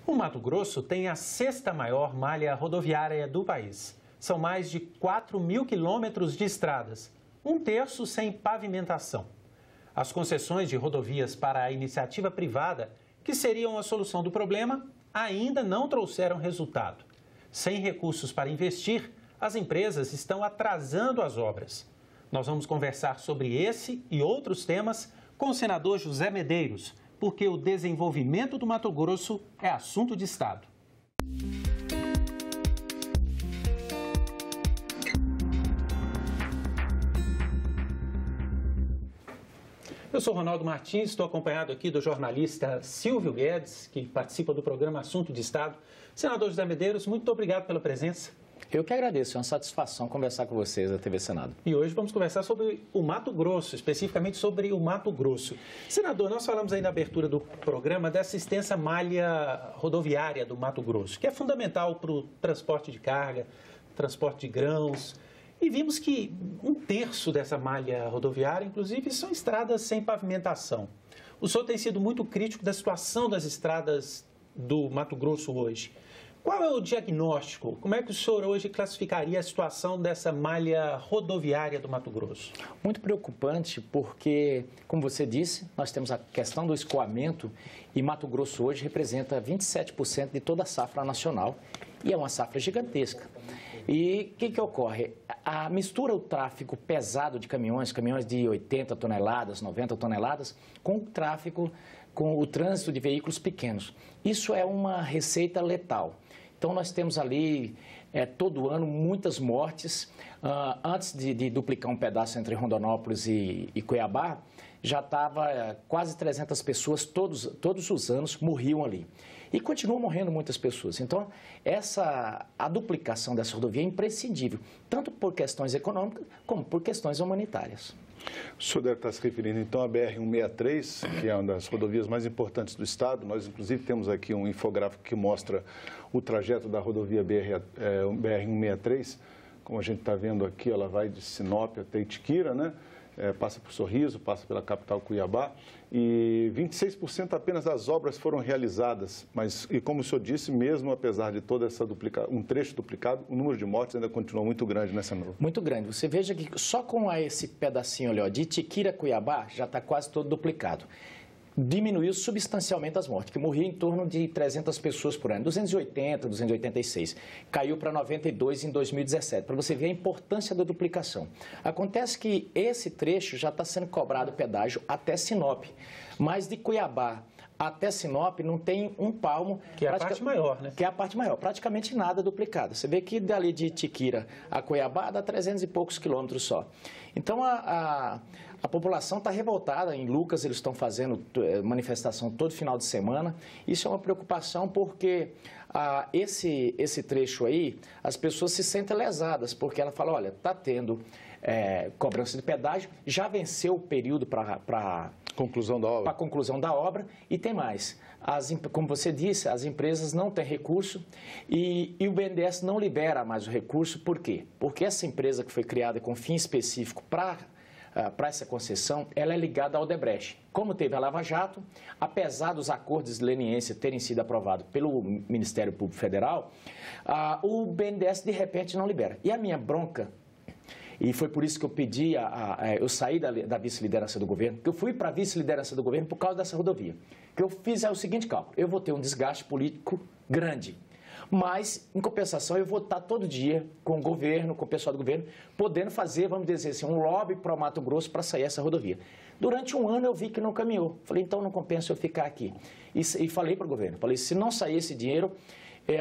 O Mato Grosso tem a sexta maior malha rodoviária do país. São mais de 4.000 quilômetros de estradas, um terço sem pavimentação. As concessões de rodovias para a iniciativa privada, que seriam a solução do problema, ainda não trouxeram resultado. Sem recursos para investir, as empresas estão atrasando as obras. Nós vamos conversar sobre esse e outros temas com o senador José Medeiros, porque o desenvolvimento do Mato Grosso é assunto de Estado. Eu sou Ronaldo Martins, estou acompanhado aqui do jornalista Silvio Guedes, que participa do programa Assunto de Estado. Senador José Medeiros, muito obrigado pela presença. Eu que agradeço, é uma satisfação conversar com vocês da TV Senado. E hoje vamos conversar sobre o Mato Grosso, especificamente sobre o Mato Grosso. Senador, nós falamos aí na abertura do programa dessa extensa malha rodoviária do Mato Grosso, que é fundamental para o transporte de carga, transporte de grãos. E vimos que um terço dessa malha rodoviária, inclusive, são estradas sem pavimentação. O senhor tem sido muito crítico da situação das estradas do Mato Grosso hoje. Qual é o diagnóstico? Como é que o senhor hoje classificaria a situação dessa malha rodoviária do Mato Grosso? Muito preocupante porque, como você disse, nós temos a questão do escoamento e Mato Grosso hoje representa 27% de toda a safra nacional e é uma safra gigantesca. E o que ocorre? A mistura o tráfego pesado de caminhões de 80 toneladas, 90 toneladas, com o tráfego, com o trânsito de veículos pequenos. Isso é uma receita letal. Então, nós temos ali, todo ano, muitas mortes. Antes de duplicar um pedaço entre Rondonópolis e Cuiabá, já estava quase 300 pessoas, todos os anos, morriam ali. E continuam morrendo muitas pessoas. Então, a duplicação dessa rodovia é imprescindível, tanto por questões econômicas como por questões humanitárias. O senhor deve estar se referindo, então, à BR-163, que é uma das rodovias mais importantes do Estado. Nós, inclusive, temos aqui um infográfico que mostra o trajeto da rodovia BR-163. Como a gente está vendo aqui, ela vai de Sinop até Itiquira, né? Passa por Sorriso, passa pela capital Cuiabá, e 26% apenas das obras foram realizadas, mas, e como o senhor disse, mesmo apesar de toda essa um trecho duplicado, o número de mortes ainda continua muito grande nessa nova. Muito grande. Você veja que só com esse pedacinho ali, ó, de Itiquira a Cuiabá, já está quase todo duplicado. Diminuiu substancialmente as mortes, que morriam em torno de 300 pessoas por ano, 280, 286. Caiu para 92 em 2017, para você ver a importância da duplicação. Acontece que esse trecho já está sendo cobrado pedágio até Sinop, mas de Cuiabá até Sinop não tem um palmo. Que é a parte maior, né? Que é a parte maior, praticamente nada duplicado. Você vê que dali de Itiquira a Cuiabá dá 300 e poucos quilômetros só. Então, a população está revoltada. Em Lucas, eles estão fazendo manifestação todo final de semana. Isso é uma preocupação porque esse trecho aí, as pessoas se sentem lesadas, porque ela fala, olha, está tendo cobrança de pedágio, já venceu o período para conclusão da obra. Para a conclusão da obra, e tem mais. Como você disse, as empresas não têm recurso e o BNDES não libera mais o recurso. Por quê? Porque essa empresa que foi criada com fim específico para essa concessão, ela é ligada ao Odebrecht. Como teve a Lava Jato, apesar dos acordos de leniência terem sido aprovados pelo Ministério Público Federal, o BNDES de repente não libera. E a minha bronca, e foi por isso que eu pedi, eu saí da vice-liderança do governo, que eu fui para a vice-liderança do governo por causa dessa rodovia. O que eu fiz é o seguinte cálculo: eu vou ter um desgaste político grande, mas, em compensação, eu vou estar todo dia com o governo, com o pessoal do governo, podendo fazer, vamos dizer assim, um lobby para o Mato Grosso para sair essa rodovia. Durante um ano eu vi que não caminhou. Falei, então não compensa eu ficar aqui. E falei para o governo, falei, se não sair esse dinheiro,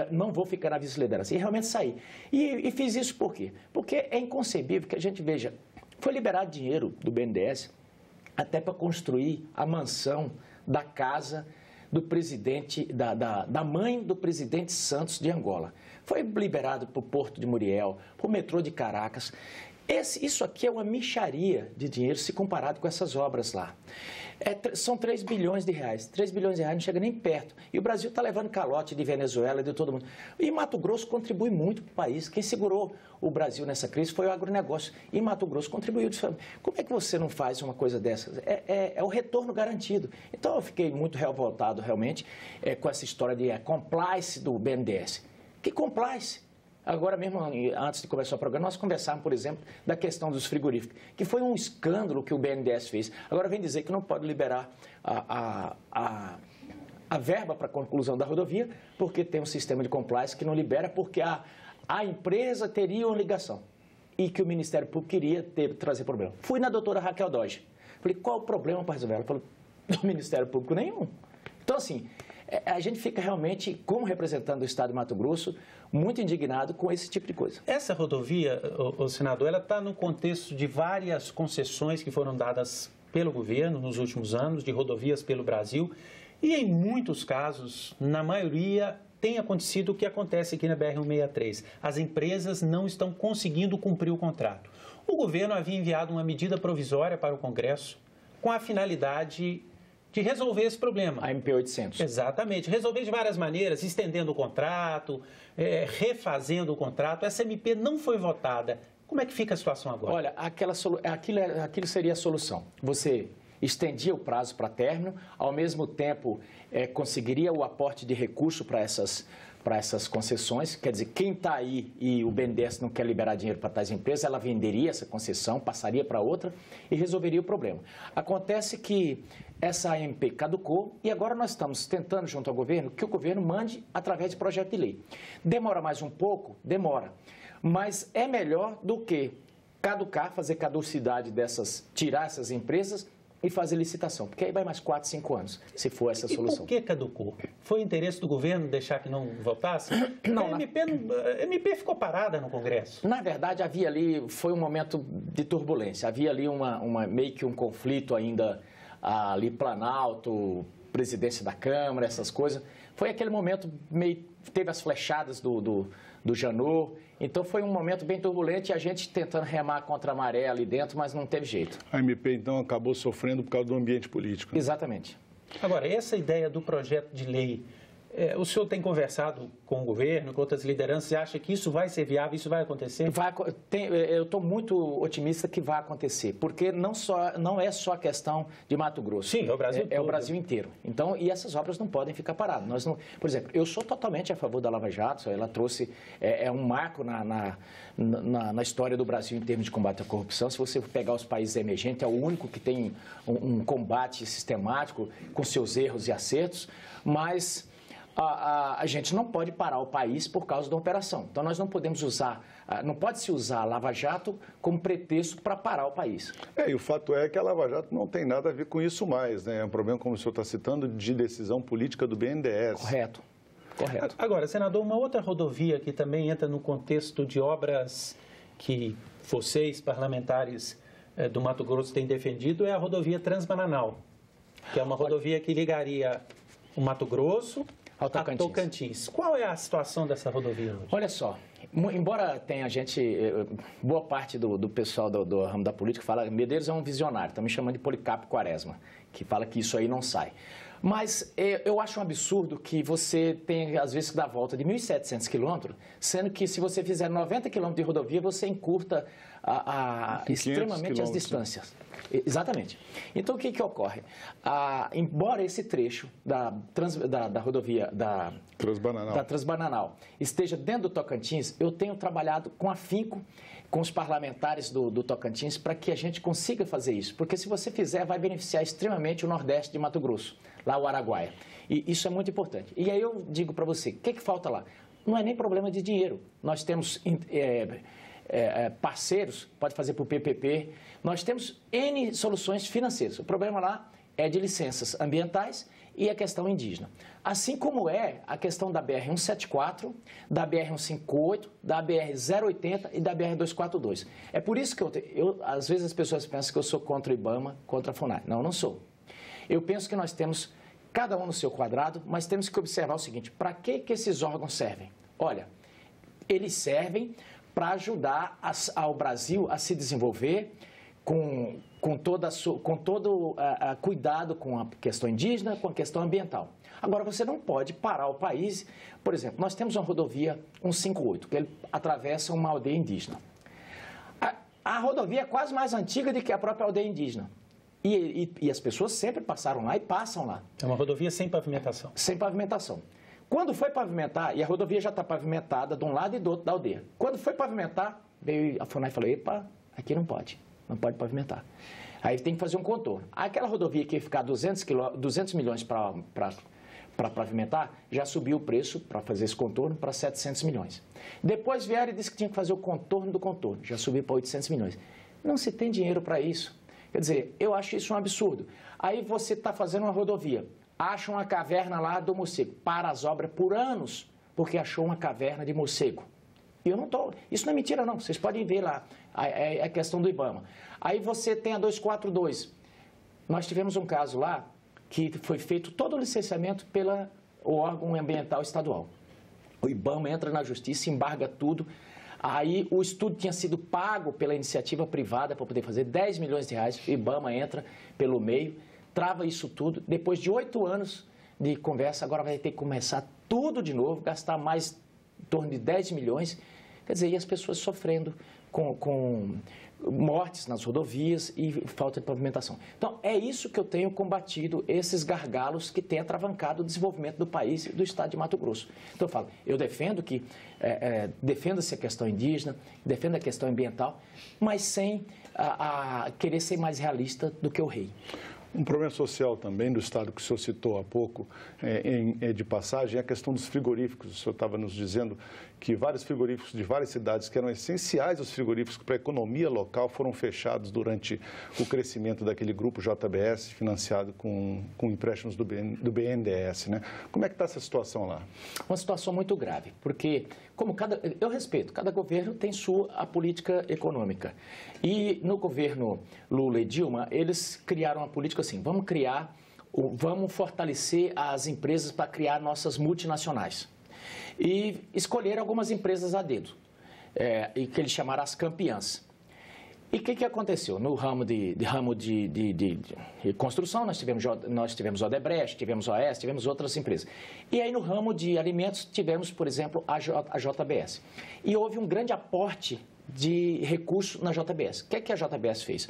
não vou ficar na vice-liderança. E realmente saí. E fiz isso por quê? Porque é inconcebível que a gente veja, foi liberado dinheiro do BNDES até para construir a mansão da casa do presidente, da mãe do presidente Santos de Angola. Foi liberado para o Porto de Muriel, para o metrô de Caracas. Isso aqui é uma mixaria de dinheiro se comparado com essas obras lá. São 3 bilhões de reais. 3 bilhões de reais não chega nem perto. E o Brasil está levando calote de Venezuela, de todo mundo. E Mato Grosso contribui muito para o país. Quem segurou o Brasil nessa crise foi o agronegócio. E Mato Grosso contribuiu. Como é que você não faz uma coisa dessas? É o retorno garantido. Então, eu fiquei muito revoltado, realmente, com essa história de compliance do BNDES. Que compliance? Agora mesmo, antes de começar o programa, nós conversávamos, por exemplo, da questão dos frigoríficos, que foi um escândalo que o BNDES fez. Agora vem dizer que não pode liberar a verba para a conclusão da rodovia, porque tem um sistema de compliance que não libera, porque a empresa teria uma ligação e que o Ministério Público queria trazer problema. Fui na doutora Raquel Doge. Falei, qual o problema para resolver? Ela falou, do Ministério Público nenhum. Então, assim, a gente fica realmente, como representante do Estado de Mato Grosso, muito indignado com esse tipo de coisa. Essa rodovia, senador, ela está no contexto de várias concessões que foram dadas pelo governo nos últimos anos, de rodovias pelo Brasil, e em muitos casos, na maioria, tem acontecido o que acontece aqui na BR-163. As empresas não estão conseguindo cumprir o contrato. O governo havia enviado uma medida provisória para o Congresso com a finalidade de resolver esse problema. A MP 800. Exatamente. Resolver de várias maneiras, estendendo o contrato, refazendo o contrato. Essa MP não foi votada. Como é que fica a situação agora? Olha, aquilo seria a solução. Você estendia o prazo para término, ao mesmo tempo conseguiria o aporte de recurso para essas concessões, quer dizer, quem está aí e o BNDES não quer liberar dinheiro para tais empresas, ela venderia essa concessão, passaria para outra e resolveria o problema. Acontece que essa AMP caducou e agora nós estamos tentando, junto ao governo, que o governo mande através de projeto de lei. Demora mais um pouco? Demora. Mas é melhor do que caducar, fazer caducidade tirar essas empresas e fazer licitação, porque aí vai mais 4, 5 anos, se for essa solução. E por que caducou? Foi interesse do governo deixar que não votasse? Não, a MP ficou parada no Congresso. Na verdade, havia ali, foi um momento de turbulência, havia ali meio que um conflito ainda ali, Planalto, presidência da Câmara, essas coisas. Foi aquele momento, teve as flechadas do Janot, então foi um momento bem turbulento e a gente tentando remar contra a maré ali dentro, mas não teve jeito. A MP, então, acabou sofrendo por causa do ambiente político. Né? Exatamente. Agora, essa ideia do projeto de lei, o senhor tem conversado com o governo, com outras lideranças, e acha que isso vai ser viável, isso vai acontecer? Eu estou muito otimista que vai acontecer, porque não é só a questão de Mato Grosso. Sim, é o Brasil todo. É o Brasil inteiro. Então, e essas obras não podem ficar paradas. Por exemplo, eu sou totalmente a favor da Lava Jato, ela trouxe, um marco na história do Brasil em termos de combate à corrupção. Se você pegar os países emergentes, é o único que tem um combate sistemático com seus erros e acertos, mas a gente não pode parar o país por causa da operação. Então, nós não podemos não pode se usar a Lava Jato como pretexto para parar o país. E o fato é que a Lava Jato não tem nada a ver com isso mais, né? É um problema, como o senhor está citando, de decisão política do BNDES. Correto. Agora, senador, uma outra rodovia que também entra no contexto de obras que vocês, parlamentares do Mato Grosso, têm defendido é a rodovia Transbananal, que é uma rodovia que ligaria o Mato Grosso a Tocantins. Qual é a situação dessa rodovia hoje? Olha só, embora tenha boa parte do pessoal do ramo da política fala que Medeiros é um visionário, estão me chamando de Policarpo Quaresma, que fala que isso aí não sai. Mas eu acho um absurdo que você tem, às vezes, que dar a volta de 1.700 quilômetros, sendo que se você fizer 90 quilômetros de rodovia, você encurta extremamente as distâncias. Exatamente. Então, o que ocorre? Embora esse trecho da rodovia da Transbananal esteja dentro do Tocantins, eu tenho trabalhado com afinco com os parlamentares do Tocantins para que a gente consiga fazer isso. Porque se você fizer, vai beneficiar extremamente o Nordeste de Mato Grosso, lá o Araguaia. E isso é muito importante. E aí eu digo para você, o que falta lá? Não é nem problema de dinheiro. Nós temos parceiros, pode fazer por PPP. Nós temos N soluções financeiras. O problema lá é de licenças ambientais e a questão indígena. Assim como é a questão da BR-174, da BR-158, da BR-080 e da BR-242. É por isso que às vezes as pessoas pensam que eu sou contra o IBAMA, contra a FUNAI. Não, não sou. Eu penso que nós temos, cada um no seu quadrado, mas temos que observar o seguinte, para que esses órgãos servem? Olha, eles servem para ajudar ao Brasil a se desenvolver com todo cuidado com a questão indígena, com a questão ambiental. Agora, você não pode parar o país. Por exemplo, nós temos uma rodovia 158, que ele atravessa uma aldeia indígena. A rodovia é quase mais antiga do que a própria aldeia indígena. E as pessoas sempre passaram lá e passam lá. É uma rodovia sem pavimentação. Sem pavimentação. Quando foi pavimentar, e a rodovia já está pavimentada de um lado e do outro da aldeia. Quando foi pavimentar, veio a FUNAI e falou, epa, aqui não pode pavimentar. Aí tem que fazer um contorno. Aquela rodovia que ia ficar 200 milhões para pavimentar, já subiu o preço para fazer esse contorno para 700 milhões. Depois vieram e disse que tinha que fazer o contorno do contorno, já subiu para 800 milhões. Não se tem dinheiro para isso. Quer dizer, eu acho isso um absurdo. Aí você está fazendo uma rodovia, acha uma caverna lá do morcego, para as obras por anos, porque achou uma caverna de morcego. E eu não estou... Isso não é mentira, não. Vocês podem ver lá a questão do IBAMA. Aí você tem a 242. Nós tivemos um caso lá que foi feito todo o licenciamento pelo órgão ambiental estadual. O IBAMA entra na justiça, embarga tudo. Aí o estudo tinha sido pago pela iniciativa privada para poder fazer 10 milhões de reais. O IBAMA entra pelo meio, trava isso tudo. Depois de 8 anos de conversa, agora vai ter que começar tudo de novo, gastar mais em torno de 10 milhões. Quer dizer, e as pessoas sofrendo com mortes nas rodovias e falta de pavimentação. Então, é isso que eu tenho combatido, esses gargalos que têm atravancado o desenvolvimento do país e do estado de Mato Grosso. Então, eu falo, eu defendo que defenda-se a questão indígena, defenda a questão ambiental, mas sem querer ser mais realista do que o rei. Um problema social também do estado que o senhor citou há pouco, de passagem, é a questão dos frigoríficos. O senhor estava nos dizendo que vários frigoríficos de várias cidades que eram essenciais os frigoríficos para a economia local foram fechados durante o crescimento daquele grupo JBS, financiado com empréstimos do BNDES, né? Como é que está essa situação lá? Uma situação muito grave, porque eu respeito, cada governo tem sua política econômica. E no governo Lula e Dilma, eles criaram uma política assim, vamos fortalecer as empresas para criar nossas multinacionais. E escolheram algumas empresas a dedo, e que eles chamaram as campeãs. E o que aconteceu? No ramo de construção, nós tivemos Odebrecht, tivemos OAS, tivemos outras empresas. E aí no ramo de alimentos, tivemos, por exemplo, a JBS. E houve um grande aporte de recursos na JBS. O que a JBS fez?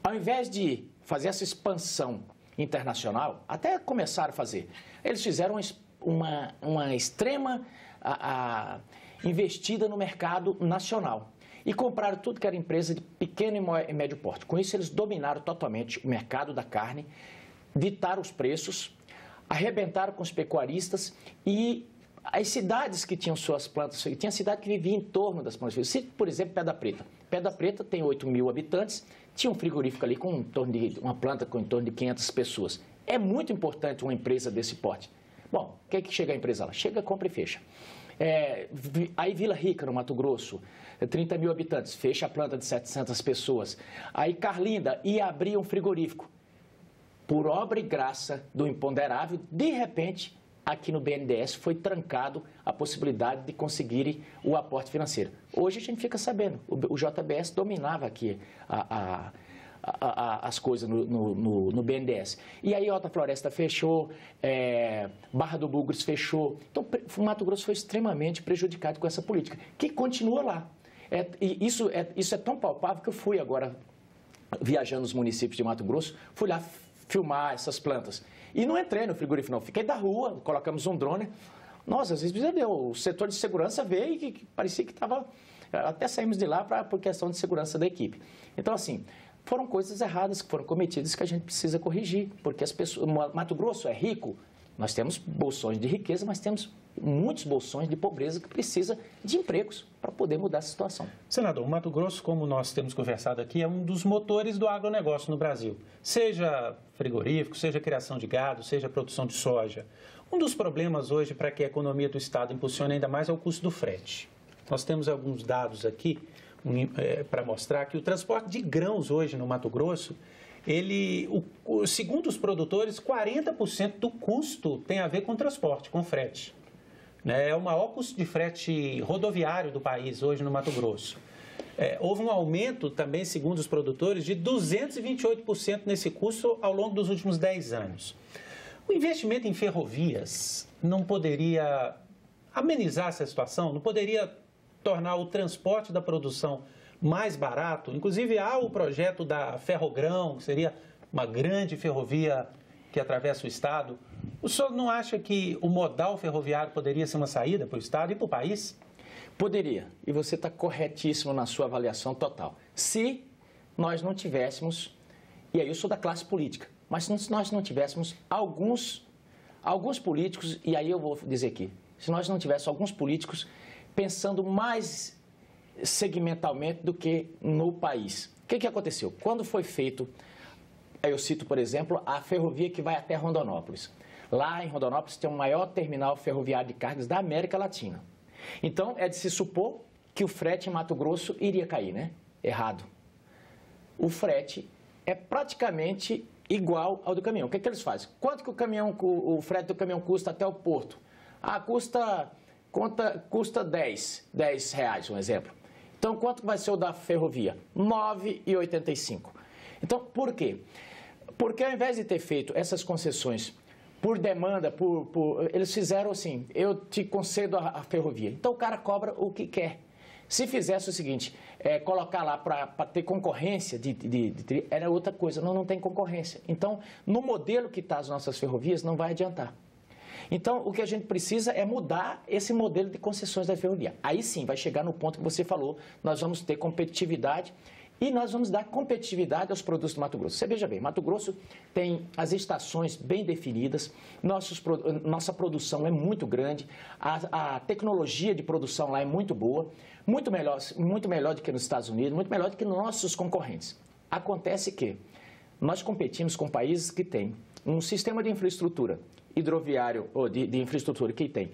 Ao invés de fazer essa expansão internacional, até começaram a fazer, eles fizeram uma extrema investida no mercado nacional e compraram tudo que era empresa de pequeno e médio porte. Com isso, eles dominaram totalmente o mercado da carne, ditaram os preços, arrebentaram com os pecuaristas e as cidades que tinham suas plantas, tinha cidade que vivia em torno das plantas. Por exemplo, Pedra Preta. Pedra Preta tem 8 mil habitantes, tinha um frigorífico ali com uma planta com em torno de 500 pessoas. É muito importante uma empresa desse porte. Bom, o que é que chega a empresa lá? Chega, compra e fecha. Aí Vila Rica, no Mato Grosso, 30 mil habitantes, fecha a planta de 700 pessoas. Aí Carlinda ia abrir um frigorífico. Por obra e graça do imponderável, de repente, aqui no BNDES foi trancado a possibilidade de conseguirem o aporte financeiro. Hoje a gente fica sabendo, o JBS dominava aqui as coisas no BNDES. E aí Alta Floresta fechou, Barra do Bugres fechou. Então, o Mato Grosso foi extremamente prejudicado com essa política, que continua lá. E isso é tão palpável que eu fui agora, viajando nos municípios de Mato Grosso, fui lá filmar essas plantas. E não entrei no frigorífico, não. Fiquei da rua, colocamos um drone. Nossa, às vezes o setor de segurança veio e parecia que estava... Até saímos de lá por questão de segurança da equipe. Então, assim, foram coisas erradas que foram cometidas que a gente precisa corrigir, porque as pessoas... Mato Grosso é rico, nós temos bolsões de riqueza, mas temos muitos bolsões de pobreza que precisa de empregos para poder mudar essa situação. Senador, o Mato Grosso, como nós temos conversado aqui, é um dos motores do agronegócio no Brasil. Seja frigorífico, seja criação de gado, seja produção de soja. Um dos problemas hoje para que a economia do Estado impulsione ainda mais é o custo do frete. Nós temos alguns dados aqui para mostrar que o transporte de grãos hoje no Mato Grosso, segundo os produtores, 40% do custo tem a ver com transporte, com frete. né? É o maior custo de frete rodoviário do país hoje no Mato Grosso. Houve um aumento também, segundo os produtores, de 228% nesse custo ao longo dos últimos 10 anos. O investimento em ferrovias não poderia amenizar essa situação? Não poderia tornar o transporte da produção mais barato? Inclusive, há o projeto da Ferrogrão, que seria uma grande ferrovia que atravessa o estado. O senhor não acha que o modal ferroviário poderia ser uma saída para o estado e para o país? Poderia, e você está corretíssimo na sua avaliação total. Se nós não tivéssemos, e aí eu sou da classe política, mas se nós não tivéssemos alguns políticos, e aí eu vou dizer aqui, se nós não tivéssemos alguns políticos pensando mais segmentalmente do que no país. O que aconteceu? Quando foi feito, eu cito, por exemplo, a ferrovia que vai até Rondonópolis. Lá em Rondonópolis tem o maior terminal ferroviário de cargas da América Latina. Então, é de se supor que o frete em Mato Grosso iria cair, né? Errado. O frete é praticamente igual ao do caminhão. O que eles fazem? Quanto que o frete do caminhão custa até o porto? Custa 10 reais, um exemplo. Então, quanto vai ser o da ferrovia? R$ 9,85. Então, por quê? Porque ao invés de ter feito essas concessões por demanda, eles fizeram assim, eu te concedo a ferrovia. Então, o cara cobra o que quer. Se fizesse o seguinte, colocar lá para ter concorrência, era outra coisa, não tem concorrência. Então, no modelo que está as nossas ferrovias, não vai adiantar. Então, o que a gente precisa é mudar esse modelo de concessões da ferrovia. Aí sim, vai chegar no ponto que você falou, nós vamos ter competitividade e nós vamos dar competitividade aos produtos do Mato Grosso. Você veja bem, Mato Grosso tem as estações bem definidas, nossa produção é muito grande, a tecnologia de produção lá é muito boa, muito melhor do que nos Estados Unidos, muito melhor do que nos nossos concorrentes. Acontece que nós competimos com países que têm um sistema de infraestrutura hidroviário, ou de infraestrutura que tem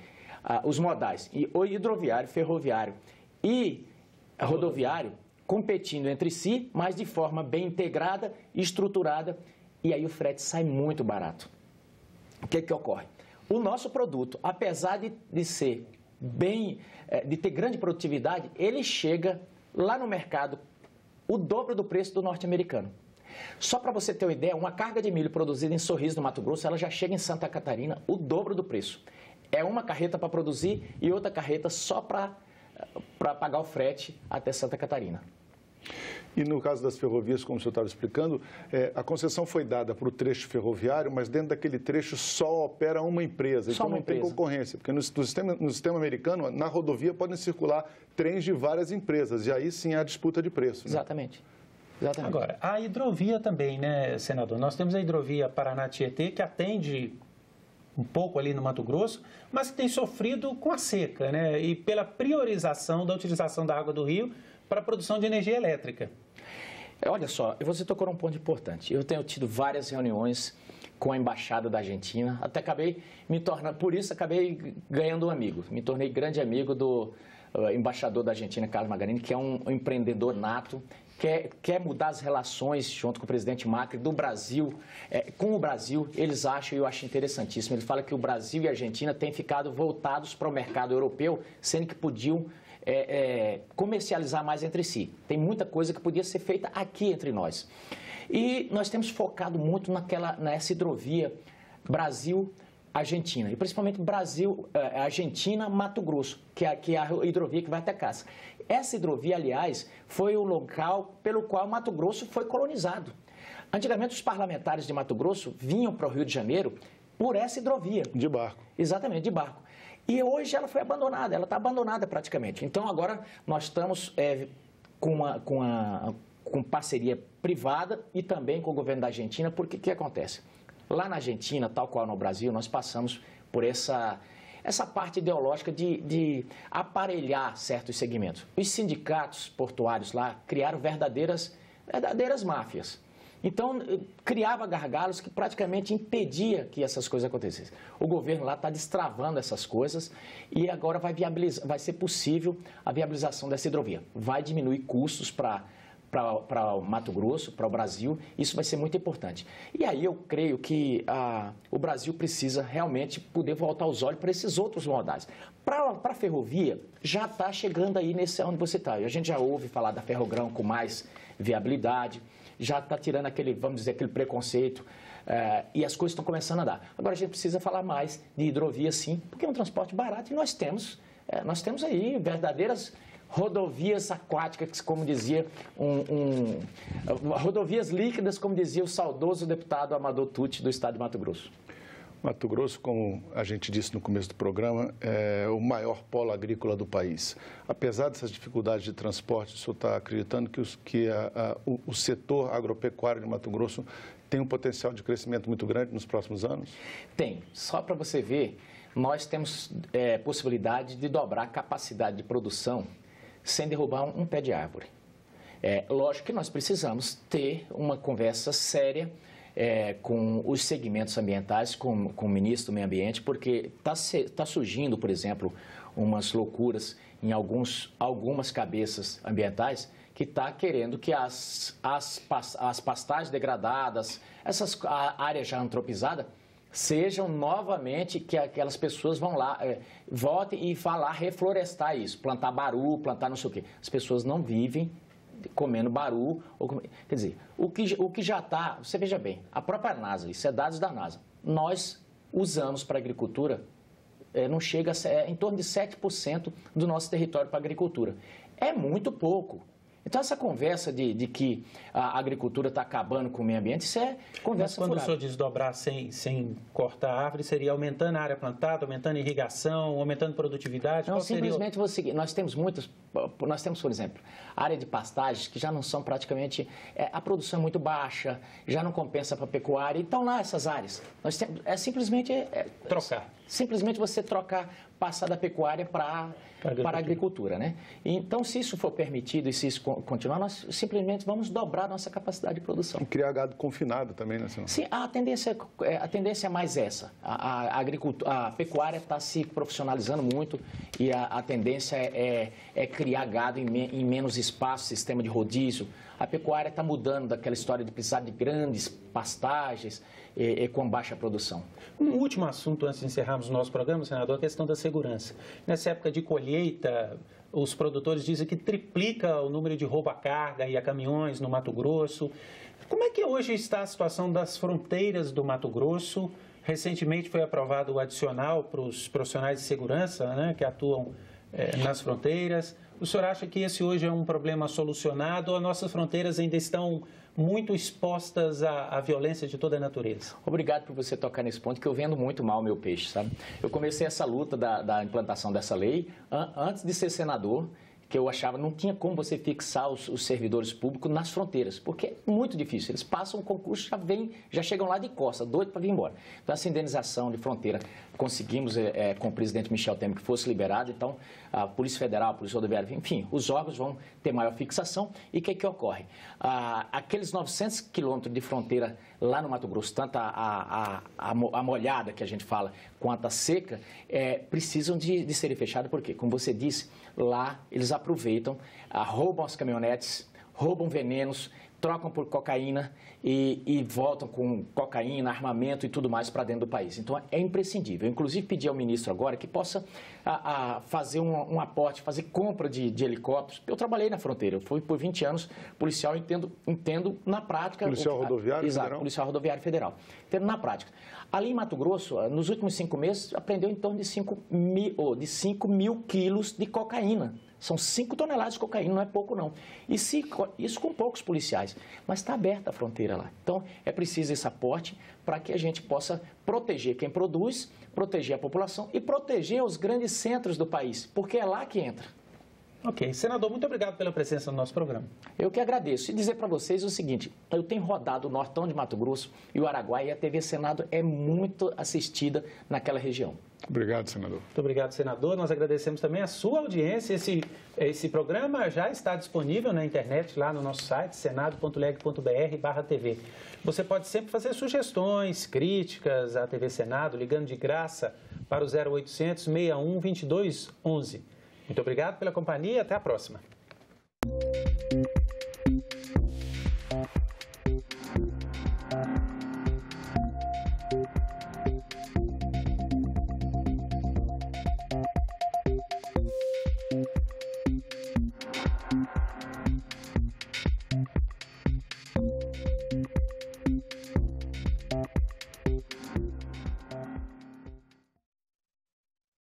os modais, o hidroviário, ferroviário e rodoviário, competindo entre si, mas de forma bem integrada, estruturada, e aí o frete sai muito barato. O que ocorre? O nosso produto, apesar de ser de ter grande produtividade, ele chega lá no mercado o dobro do preço do norte-americano. Só para você ter uma ideia, uma carga de milho produzida em Sorriso, no Mato Grosso, ela já chega em Santa Catarina o dobro do preço. É uma carreta para produzir e outra carreta só para pagar o frete até Santa Catarina. E no caso das ferrovias, como o senhor estava explicando, a concessão foi dada para o trecho ferroviário, mas dentro daquele trecho só opera uma empresa, então não tem concorrência. Porque no sistema americano, na rodovia podem circular trens de várias empresas, e aí sim há disputa de preço. Né? Exatamente. Agora, a hidrovia também, né, senador? Nós temos a hidrovia Paraná-Tietê, que atende um pouco ali no Mato Grosso, mas que tem sofrido com a seca, né? E pela priorização da utilização da água do rio para a produção de energia elétrica. Olha só, você tocou num ponto importante. Eu tenho tido várias reuniões com a Embaixada da Argentina, até acabei me tornando, por isso acabei ganhando um amigo. Me tornei grande amigo do embaixador da Argentina, Carlos Magarini, que é um empreendedor nato, quer mudar as relações junto com o presidente Macri do Brasil, com o Brasil. Eles acham, e eu acho interessantíssimo, ele fala que o Brasil e a Argentina têm ficado voltados para o mercado europeu, sendo que podiam comercializar mais entre si. Tem muita coisa que podia ser feita aqui entre nós. E nós temos focado muito nessa hidrovia Brasil-Argentina, e principalmente Brasil-Argentina-Mato Grosso, que é a hidrovia que vai até Casca. Essa hidrovia, aliás, foi o local pelo qual Mato Grosso foi colonizado. Antigamente, os parlamentares de Mato Grosso vinham para o Rio de Janeiro por essa hidrovia. De barco. Exatamente, de barco. E hoje ela foi abandonada, ela está abandonada praticamente. Então, agora nós estamos com parceria privada e também com o governo da Argentina, porque o que acontece? Lá na Argentina, tal qual no Brasil, nós passamos por essa parte ideológica de aparelhar certos segmentos. Os sindicatos portuários lá criaram verdadeiras máfias. Então, criava gargalos que praticamente impedia que essas coisas acontecessem. O governo lá está destravando essas coisas e agora vai ser possível a viabilização dessa hidrovia. Vai diminuir custos para para o Mato Grosso, para o Brasil, isso vai ser muito importante. E aí eu creio que o Brasil precisa realmente poder voltar os olhos para esses outros modais. Para a ferrovia, já está chegando aí nesse onde você está. A gente já ouve falar da Ferrogrão com mais viabilidade, já está tirando aquele, vamos dizer, aquele preconceito, e as coisas estão começando a andar. Agora a gente precisa falar mais de hidrovia, sim, porque é um transporte barato e nós temos aí verdadeiras rodovias aquáticas, como dizia rodovias líquidas, como dizia o saudoso deputado Amador Tucci, do estado de Mato Grosso. Mato Grosso, como a gente disse no começo do programa, é o maior polo agrícola do país. Apesar dessas dificuldades de transporte, o senhor está acreditando que o setor agropecuário de Mato Grosso tem um potencial de crescimento muito grande nos próximos anos? Tem. Só para você ver, nós temos possibilidade de dobrar a capacidade de produção sem derrubar um pé de árvore. Lógico que nós precisamos ter uma conversa séria com os segmentos ambientais, com o ministro do Meio Ambiente, porque está surgindo, por exemplo, umas loucuras em algumas cabeças ambientais que está querendo que as pastagens degradadas, essas áreas já antropizadas, sejam novamente que aquelas pessoas vão lá, votem e falar reflorestar isso, plantar baru, plantar não sei o quê. As pessoas não vivem comendo baru, quer dizer, o que já está, você veja bem, a própria NASA, isso é dados da NASA, nós usamos para a agricultura, não chega em torno de 7% do nosso território para a agricultura. É muito pouco. Então, essa conversa de que a agricultura está acabando com o meio ambiente, isso é conversa furada. Quando o senhor diz dobrar sem cortar a árvore, seria aumentando a área plantada, aumentando a irrigação, aumentando a produtividade? Não, simplesmente você... Nós temos, por exemplo, área de pastagens que já não são praticamente... a produção é muito baixa, já não compensa para a pecuária. Então, lá essas áreas, nós temos, simplesmente... trocar. Simplesmente você trocar, passar da pecuária para a agricultura, né? Então, se isso for permitido e se isso continuar, nós simplesmente vamos dobrar a nossa capacidade de produção. E criar gado confinado também, né, senhor? Sim, a tendência é mais essa. A pecuária está se profissionalizando muito e a tendência é criar gado em menos espaço, sistema de rodízio. A pecuária está mudando daquela história de precisar de grandes pastagens com baixa produção. Um último assunto antes de encerrarmos o nosso programa, senador, a questão da segurança. Nessa época de colheita, os produtores dizem que triplica o número de roubo a carga e a caminhões no Mato Grosso. Como é que hoje está a situação das fronteiras do Mato Grosso? Recentemente foi aprovado o adicional para os profissionais de segurança, né, que atuam nas fronteiras. O senhor acha que esse hoje é um problema solucionado ou as nossas fronteiras ainda estão muito expostas à violência de toda a natureza? Obrigado por você tocar nesse ponto, que eu vendo muito mal o meu peixe, sabe? Eu comecei essa luta da implantação dessa lei antes de ser senador, que eu achava não tinha como você fixar os servidores públicos nas fronteiras, porque é muito difícil. Eles passam o concurso, já chegam lá de costa, doido para vir embora. Então, essa indenização de fronteira, conseguimos com o presidente Michel Temer que fosse liberado, então a Polícia Federal, a Polícia Rodoviária, enfim, os órgãos vão ter maior fixação. E o que ocorre? Aqueles 900 quilômetros de fronteira lá no Mato Grosso, tanto a molhada que a gente fala, quanto a seca, precisam de serem fechadas, porque, como você disse, lá eles aproveitam, roubam as caminhonetes, roubam venenos, trocam por cocaína e voltam com cocaína, armamento e tudo mais para dentro do país. Então, é imprescindível. Eu, inclusive, pedi ao ministro agora que possa fazer um aporte, fazer compra de helicópteros. Eu trabalhei na fronteira, eu fui por 20 anos policial, entendo na prática... Policial rodoviário exato, federal? Policial rodoviário federal. Entendo na prática. Ali em Mato Grosso, nos últimos 5 meses, apreendeu em torno de 5 mil quilos de cocaína. São 5 toneladas de cocaína, não é pouco não. Isso com poucos policiais. Mas está aberta a fronteira lá. Então, é preciso esse aporte para que a gente possa proteger quem produz, proteger a população e proteger os grandes centros do país, porque é lá que entra. Ok. Senador, muito obrigado pela presença no nosso programa. Eu que agradeço. E dizer para vocês o seguinte, eu tenho rodado o Nortão de Mato Grosso e o Araguaia e a TV Senado é muito assistida naquela região. Obrigado, senador. Muito obrigado, senador. Nós agradecemos também a sua audiência. Esse programa já está disponível na internet, lá no nosso site, senado.leg.br/TV. Você pode sempre fazer sugestões, críticas à TV Senado, ligando de graça para o 0800 61 22 11. Muito obrigado pela companhia e até a próxima.